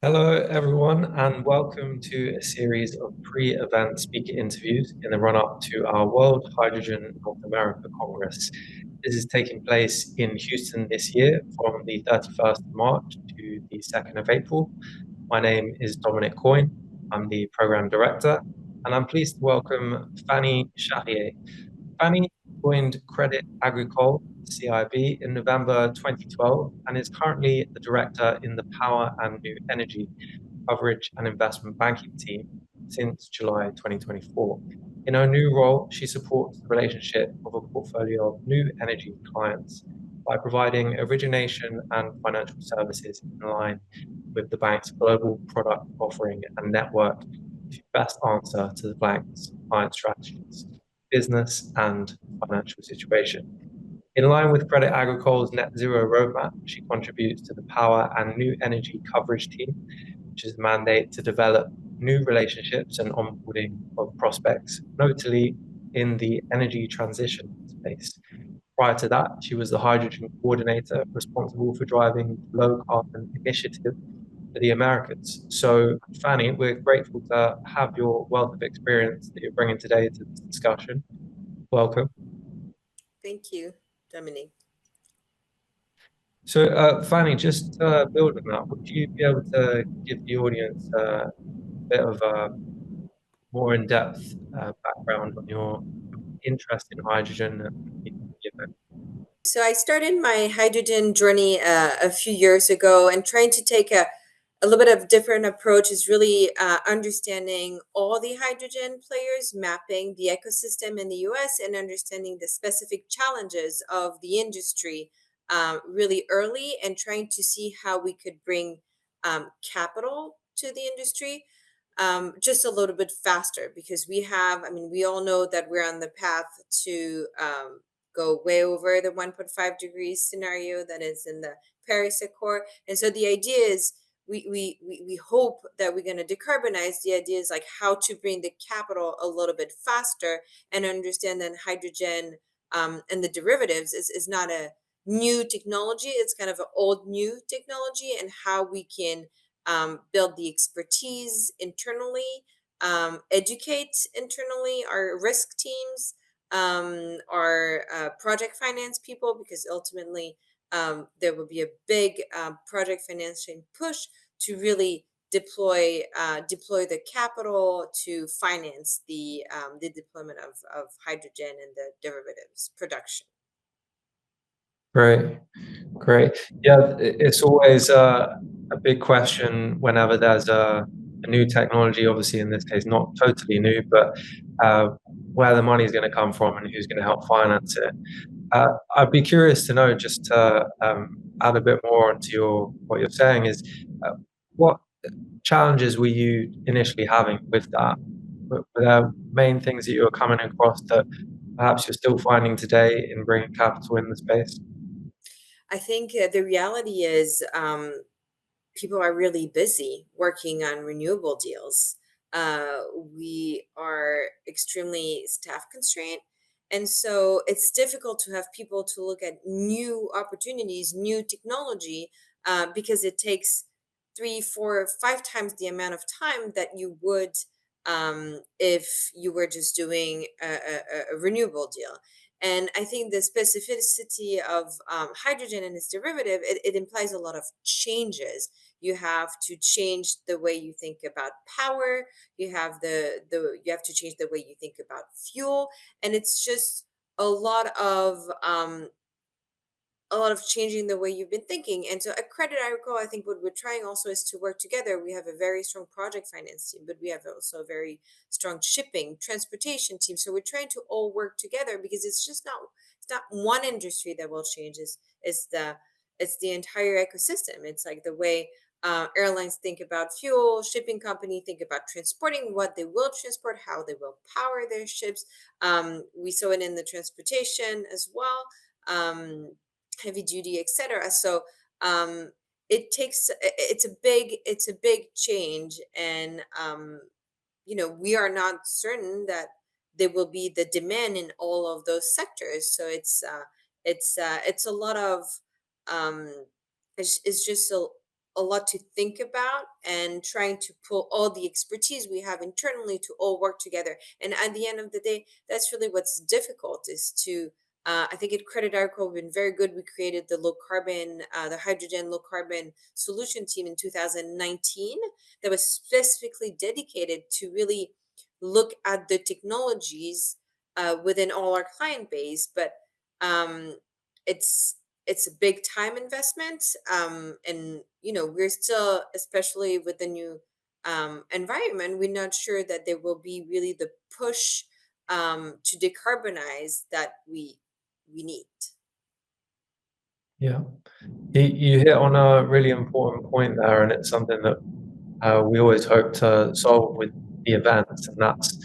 Hello, everyone, and welcome to a series of pre-event speaker interviews in the run-up to our World Hydrogen North America Congress. This is taking place in Houston this year from the 31st of March to the 2nd of April. My name is Dominic Coyne. I'm the program director, and I'm pleased to welcome Fanny Charrier. Fanny joined Crédit Agricole CIB in November 2012 and is currently the director in the Power and New Energy Coverage and Investment Banking team since July 2024. In her new role, she supports the relationship of a portfolio of new energy clients by providing origination and financial services in line with the bank's global product offering and network to best answer to the bank's client strategies, business, and financial situation. In line with Crédit Agricole's net zero roadmap, she contributes to the Power and New Energy Coverage team, which is a mandate to develop new relationships and onboarding of prospects, notably in the energy transition space. Prior to that, she was the hydrogen coordinator responsible for driving low carbon initiative for the Americas. So, Fanny, we're grateful to have your wealth of experience that you're bringing today to this discussion. Welcome. Thank you, Dominique. So, Fanny, just build on that, would you be able to give the audience a bit of a more in-depth background on your interest in hydrogen and So I started my hydrogen journey a few years ago, and trying to take a little bit of different approach is really understanding all the hydrogen players, mapping the ecosystem in the US, and understanding the specific challenges of the industry really early, and trying to see how we could bring capital to the industry just a little bit faster, because we all know that we're on the path to go way over the 1.5 degrees scenario that is in the Paris Accord. And so the idea is we hope that we're going to decarbonize. The idea is like how to bring the capital a little bit faster, and understand that hydrogen and the derivatives is not a new technology. It's kind of an old new technology, and how we can build the expertise internally, educate internally our risk teams, our project finance people, because ultimately there will be a big project financing push to really deploy the capital to finance the deployment of hydrogen and the derivatives production. Great, great. Yeah, it's always a big question whenever there's a new technology, obviously in this case, not totally new, but uh, where the money is going to come from and who's going to help finance it. I'd be curious to know, just to add a bit more onto what you're saying, is what challenges were you initially having with that? Were there main things that you were coming across that perhaps you're still finding today in bringing capital in the space? I think the reality is people are really busy working on renewable deals. We are extremely staff constrained. And so it's difficult to have people to look at new opportunities, new technology, because it takes 3, 4, 5 times the amount of time that you would if you were just doing a renewable deal. And I think the specificity of hydrogen and its derivative, it implies a lot of changes. You have to change the way you think about power. You have to change the way you think about fuel, and it's just a lot of um, a lot of changing the way you've been thinking. And so at Credit Agricole, I think what we're trying also is to work together. We have a very strong project finance team, but we have also a very strong shipping, transportation team. So we're trying to all work together, because it's not one industry that will change. It's the entire ecosystem. It's like the way airlines think about fuel, shipping company think about transporting, what they will transport, how they will power their ships. We saw it in the transportation as well. Heavy duty, etc. So it's a big change, and we are not certain that there will be the demand in all of those sectors. So it's a lot of um it's just a lot to think about, and trying to pull all the expertise we have internally to all work together. And at the end of the day, that's really what's difficult, is to I think at Credit Agricole we've been very good. We created the hydrogen low carbon solution team in 2019 that was specifically dedicated to really look at the technologies within all our client base. But um, it's it's a big time investment, and we're still, especially with the new environment, we're not sure that there will be really the push to decarbonize that we need. Yeah. You hit on a really important point there, and it's something that we always hope to solve with the events, and that's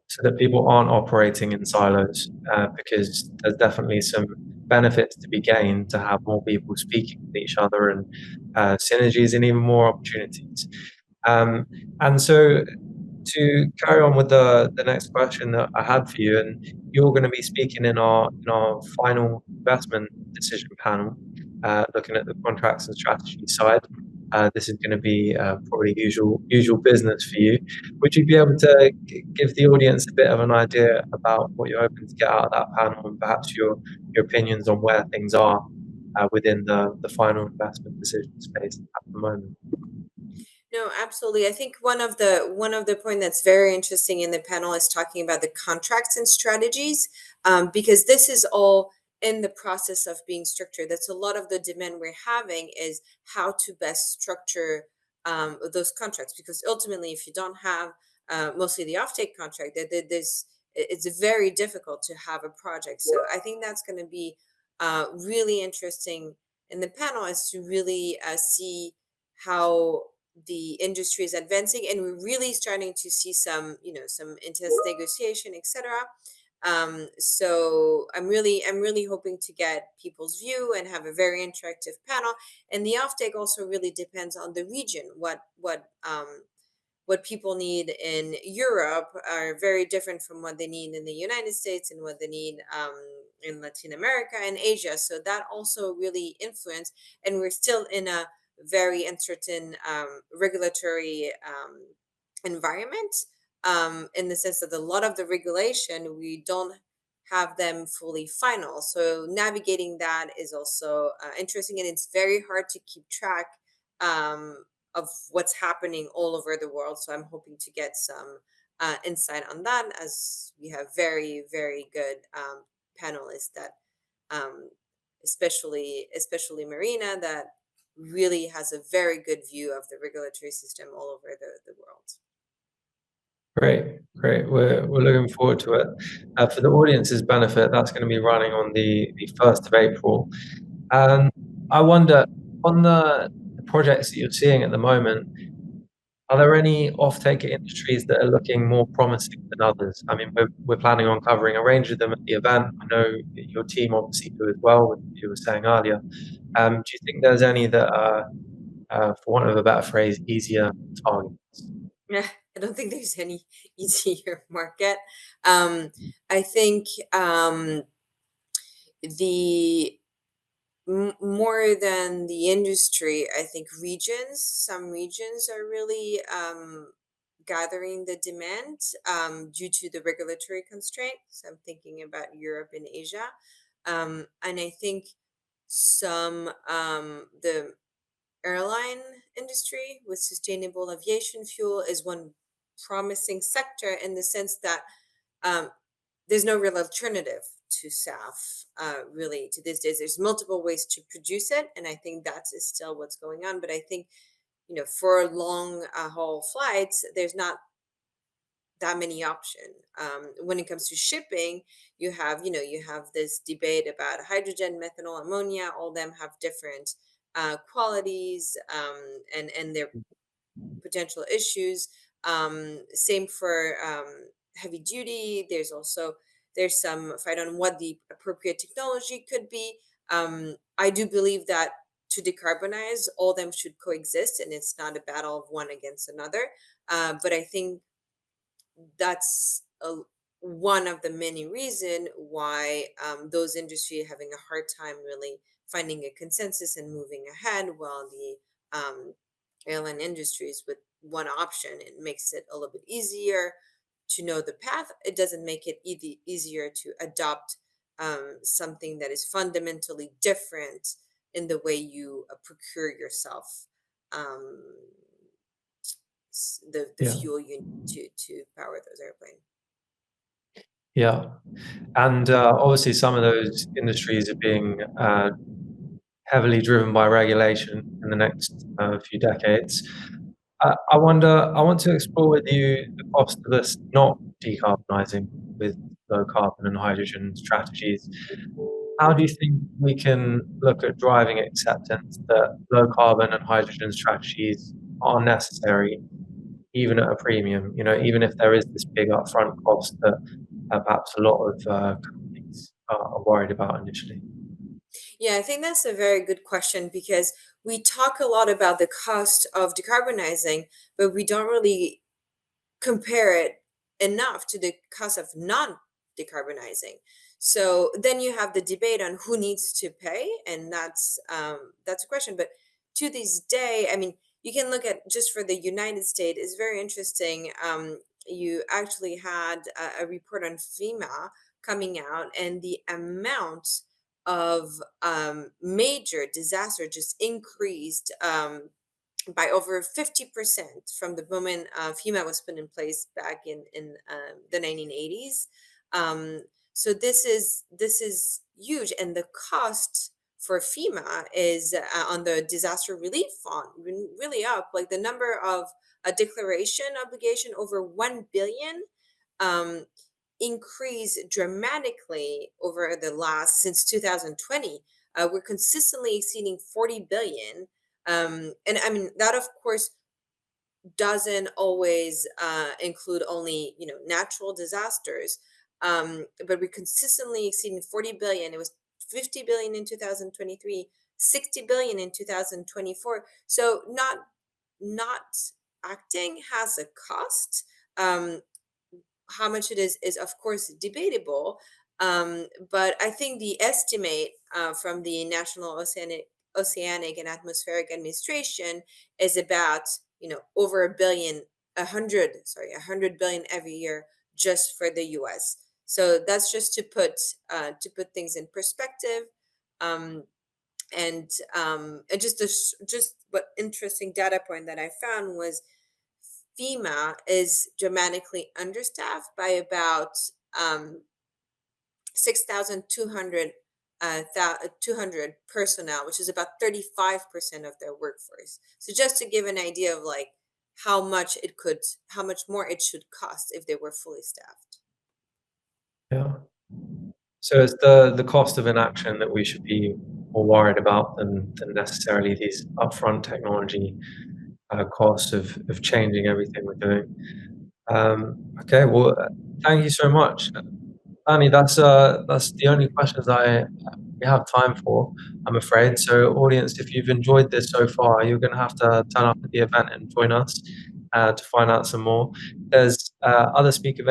so that people aren't operating in silos, because there's definitely some benefits to be gained to have more people speaking with each other, and synergies and even more opportunities. Um, and so to carry on with the next question that I had for you, and you're going to be speaking in our final investment decision panel, looking at the contracts and strategy side. This is going to be probably usual business for you. Would you be able to give the audience a bit of an idea about what you're hoping to get out of that panel, and perhaps your opinions on where things are within the final investment decision space at the moment? No, absolutely. I think one of the point that's very interesting in the panel is talking about the contracts and strategies, because this is all in the process of being structured. That's a lot of the demand we're having, is how to best structure those contracts. Because ultimately, if you don't have mostly the offtake contract, it's very difficult to have a project. So I think that's going to be really interesting in the panel, is to really see how the industry is advancing, and we're really starting to see some intense negotiation, etc. So I'm really hoping to get people's view and have a very interactive panel. And the offtake also really depends on the region. What people need in Europe are very different from what they need in the United States, and what they need in Latin America and Asia. So that also really influence, and we're still in a very uncertain regulatory environment, in the sense that a lot of the regulation, we don't have them fully final. So navigating that is also interesting, and it's very hard to keep track um, of what's happening all over the world. So I'm hoping to get some insight on that, as we have very, very good panelists that, um, especially Marina, that really has a very good view of the regulatory system all over the world. Great, great. We're looking forward to it. For the audience's benefit, that's going to be running on the 1st of April. I wonder, on the projects that you're seeing at the moment, are there any off-taker industries that are looking more promising than others? I mean, we're planning on covering a range of them at the event. I know your team obviously do as well, as you were saying earlier. Do you think there's any that are, for want of a better phrase, easier targets? Yeah, I don't think there's any easier market. I think the more than the industry, I think some regions are really gathering the demand due to the regulatory constraints. I'm thinking about Europe and Asia. And I think the airline industry with sustainable aviation fuel is one promising sector, in the sense that um, there's no real alternative to SAF, really, to these days. There's multiple ways to produce it, and I think that is still what's going on. But I think, for long haul flights, there's not that many options. When it comes to shipping, you have this debate about hydrogen, methanol, ammonia. All them have different qualities, and their potential issues. Same for heavy duty. There's some fight on what the appropriate technology could be. I do believe that to decarbonize, all them should coexist, and it's not a battle of one against another. But I think that's one of the many reason why those industry are having a hard time really finding a consensus and moving ahead, while the airline industries with one option. It makes it a little bit easier to know the path. It doesn't make it easier to adopt something that is fundamentally different in the way you procure yourself um, the Yeah. fuel you need to power those airplanes. Yeah. And obviously, some of those industries are being heavily driven by regulation in the next few decades. I want to explore with you the cost of us not decarbonizing with low carbon and hydrogen strategies. How do you think we can look at driving acceptance that low carbon and hydrogen strategies are necessary, even at a premium? Even if there is this big upfront cost that perhaps a lot of companies are worried about initially. Yeah, I think that's a very good question because we talk a lot about the cost of decarbonizing, but we don't really compare it enough to the cost of non decarbonizing. So then you have the debate on who needs to pay, and that's a question. But to this day, I mean, you can look at just for the United States. It's very interesting. You actually had a report on FEMA coming out, and the amount of major disaster just increased by over 50% from the moment FEMA was put in place back in the 1980s. So this is huge, and the cost for FEMA is on the disaster relief fund really up. Like the number of a declaration obligation over 1 billion um, increased dramatically over the last since 2020. We're consistently exceeding 40 billion, and I mean that of course doesn't always include only natural disasters, but we're consistently exceeding 40 billion. It was 50 billion in 2023, 60 billion in 2024. So not acting has a cost. How much it is of course debatable, but I think the estimate from the National Oceanic and Atmospheric Administration is about over a hundred billion every year just for the US. So that's just to put things in perspective. um, and just what interesting data point that I found was FEMA is dramatically understaffed by about 6,200 200 personnel, which is about 35% of their workforce. So just to give an idea of like how much more it should cost if they were fully staffed. Yeah. So it's the cost of inaction that we should be more worried about than necessarily these upfront technology costs of changing everything we're doing. Okay, well, thank you so much, Fanny. That's the only questions we have time for, I'm afraid. So, audience, if you've enjoyed this so far, you're going to have to turn up at the event and join us to find out some more. There's other speaker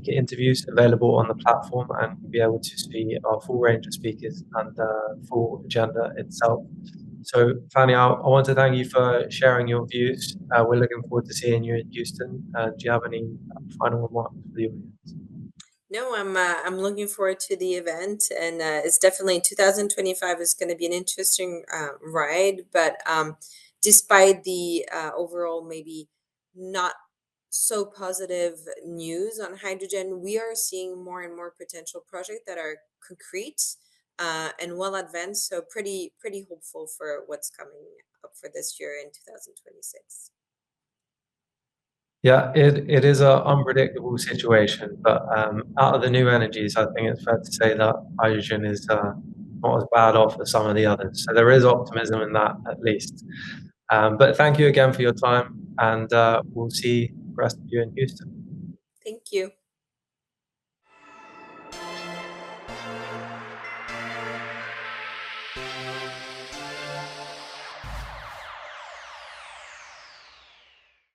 interviews available on the platform, and you'll be able to see our full range of speakers and the full agenda itself. So, Fanny, I want to thank you for sharing your views. We're looking forward to seeing you in Houston. Do you have any final remarks for the audience? No, I'm looking forward to the event, and it's definitely 2025 is going to be an interesting ride. But despite the overall maybe not so positive news on hydrogen, we are seeing more and more potential projects that are concrete and well advanced. So pretty hopeful for what's coming up for this year in 2026. Yeah, it is an unpredictable situation, but out of the new energies, I think it's fair to say that hydrogen is not as bad off as some of the others. So there is optimism in that, at least. But thank you again for your time, and we'll see the rest of you in Houston. Thank you.